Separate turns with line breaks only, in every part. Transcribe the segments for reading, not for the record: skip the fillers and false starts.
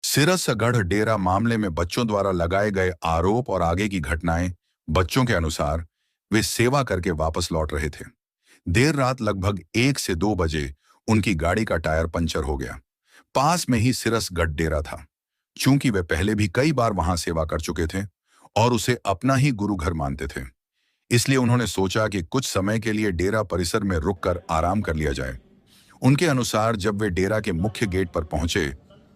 सिरसगढ़ डेरा मामले में बच्चों द्वारा लगाए गए आरोप और आगे की घटनाएं। बच्चों के अनुसार वे सेवा करके वापस लौट रहे थे। देर रात लगभग 1 से 2 बजे उनकी गाड़ी का टायर पंचर हो गया। पास में ही सिरसगढ़ डेरा था। चूंकि वे पहले भी कई बार वहां सेवा कर चुके थे और उसे अपना ही गुरु घर मानते थे, इसलिए उन्होंने सोचा कि कुछ समय के लिए डेरा परिसर में रुककर आराम कर लिया जाए। उनके अनुसार जब वे डेरा के मुख्य गेट पर पहुंचे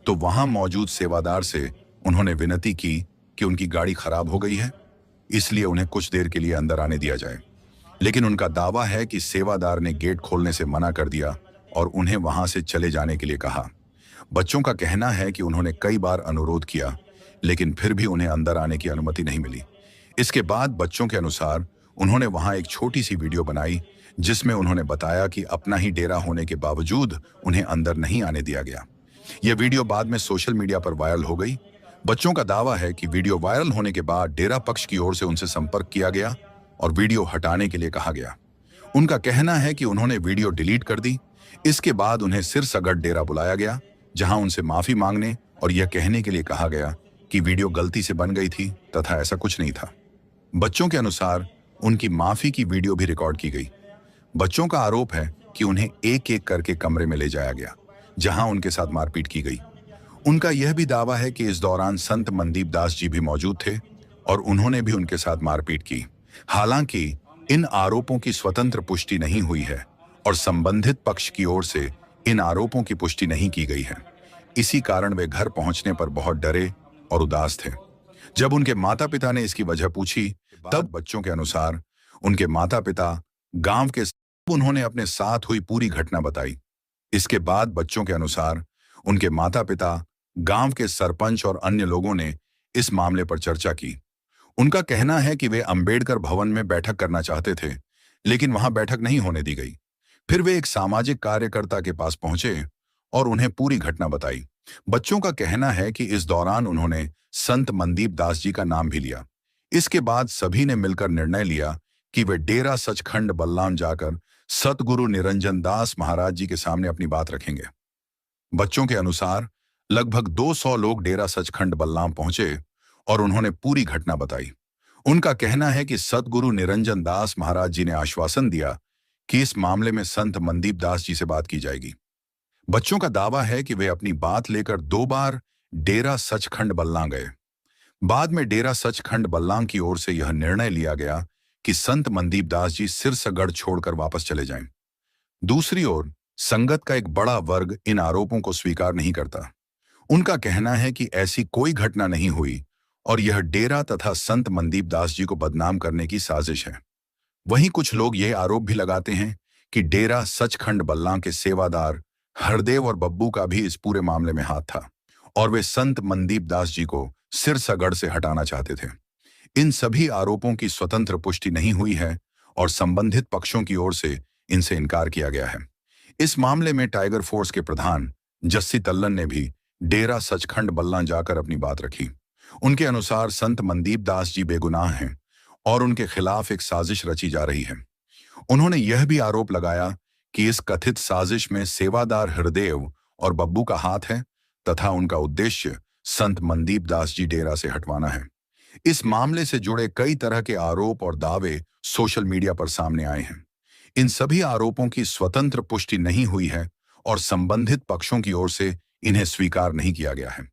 तो वहां मौजूद सेवादार से उन्होंने विनती की कि उनकी गाड़ी खराब हो गई है, इसलिए उन्हें कुछ देर के लिए अंदर आने दिया जाए। लेकिन उनका दावा है कि सेवादार ने गेट खोलने से मना कर दिया और उन्हें वहां से चले जाने के लिए कहा। बच्चों का कहना है कि उन्होंने कई बार अनुरोध किया, लेकिन फिर भी उन्हें अंदर आने की अनुमति नहीं मिली। इसके बाद बच्चों के अनुसार उन्होंने वहां एक छोटी सी वीडियो बनाई जिसमें उन्होंने बताया कि अपना ही डेरा होने के बावजूद उन्हें अंदर नहीं आने दिया गया। यह वीडियो बाद में सोशल मीडिया पर वायरल हो गई। बच्चों का दावा है कि वीडियो वायरल होने के बाद डेरा पक्ष की ओर से उनसे संपर्क किया गया और वीडियो हटाने के लिए कहा गया। उनका कहना है कि उन्होंने वीडियो डिलीट कर दी। इसके बाद उन्हें सिरसगढ़ डेरा बुलाया गया, जहां उनसे माफी मांगने और यह कहने के लिए कहा गया कि वीडियो गलती से बन गई थी तथा ऐसा कुछ नहीं था। बच्चों के अनुसार उनकी माफी की वीडियो भी रिकॉर्ड की गई। बच्चों का आरोप है कि उन्हें एक एक करके कमरे में ले जाया गया, जहां उनके साथ मारपीट की गई। उनका यह भी दावा है कि इस दौरान संत मनदीप दास जी भी मौजूद थे और उन्होंने भी उनके साथ मारपीट की। हालांकि इन आरोपों की स्वतंत्र पुष्टि नहीं हुई है और संबंधित पक्ष की ओर से इन आरोपों की पुष्टि नहीं की गई है। इसी कारण वे घर पहुंचने पर बहुत डरे और उदास थे। जब उनके माता पिता ने इसकी वजह पूछी, तब बच्चों के अनुसार उनके माता पिता गांव के उन्होंने अपने साथ हुई पूरी घटना बताई। इसके बाद बच्चों के अनुसार उनके माता पिता, गांव के सरपंच और अन्य लोगों ने इस मामले पर चर्चा की। उनका कहना है कि वे अंबेडकर भवन में बैठक करना चाहते थे, लेकिन वहां बैठक नहीं होने दी गई। फिर वे एक सामाजिक कार्यकर्ता के पास पहुंचे और उन्हें पूरी घटना बताई। बच्चों का कहना है कि इस दौरान उन्होंने संत मनदीप दास जी का नाम भी लिया। इसके बाद सभी ने मिलकर निर्णय लिया कि वे डेरा सचखंड बल्लाम जाकर सतगुरु निरंजन दास महाराज जी के सामने अपनी बात रखेंगे। बच्चों के अनुसार लगभग 200 लोग डेरा सचखंड बल्लाम पहुंचे और उन्होंने पूरी घटना बताई। उनका कहना है कि सतगुरु निरंजन दास महाराज जी ने आश्वासन दिया कि इस मामले में संत मनदीप दास जी से बात की जाएगी। बच्चों का दावा है कि वे अपनी बात लेकर 2 बार डेरा सचखंड बल्लां गए। बाद में डेरा सचखंड बल्लां की ओर से यह निर्णय लिया गया कि संत मनदीप दास जी सिरसगढ़ छोड़कर वापस चले जाएं। दूसरी ओर संगत का एक बड़ा वर्ग इन आरोपों को स्वीकार नहीं करता। उनका कहना है कि ऐसी कोई घटना नहीं हुई और यह डेरा तथा संत मनदीप दास जी को बदनाम करने की साजिश है। वहीं कुछ लोग यह आरोप भी लगाते हैं कि डेरा सचखंड बल्लां के सेवादार हरदेव और बब्बू का भी इस पूरे मामले में हाथ था और वे संत मनदीप दास जी को सिरसगढ़ से हटाना चाहते थे। इन सभी आरोपों की स्वतंत्र पुष्टि नहीं हुई है और संबंधित पक्षों की ओर से इनसे इनकार किया गया है। इस मामले में टाइगर फोर्स के प्रधान जस्सी तल्लन ने भी डेरा सचखंड बल्लां जाकर अपनी बात रखी। उनके अनुसार संत मनदीप दास जी बेगुनाह हैं और उनके खिलाफ एक साजिश रची जा रही है। उन्होंने यह भी आरोप लगाया कि इस कथित साजिश में सेवादार हरदेव और बब्बू का हाथ है तथा उनका उद्देश्य संत मनदीप दास जी डेरा से हटवाना है। इस मामले से जुड़े कई तरह के आरोप और दावे सोशल मीडिया पर सामने आए हैं। इन सभी आरोपों की स्वतंत्र पुष्टि नहीं हुई है और संबंधित पक्षों की ओर से इन्हें स्वीकार नहीं किया गया है।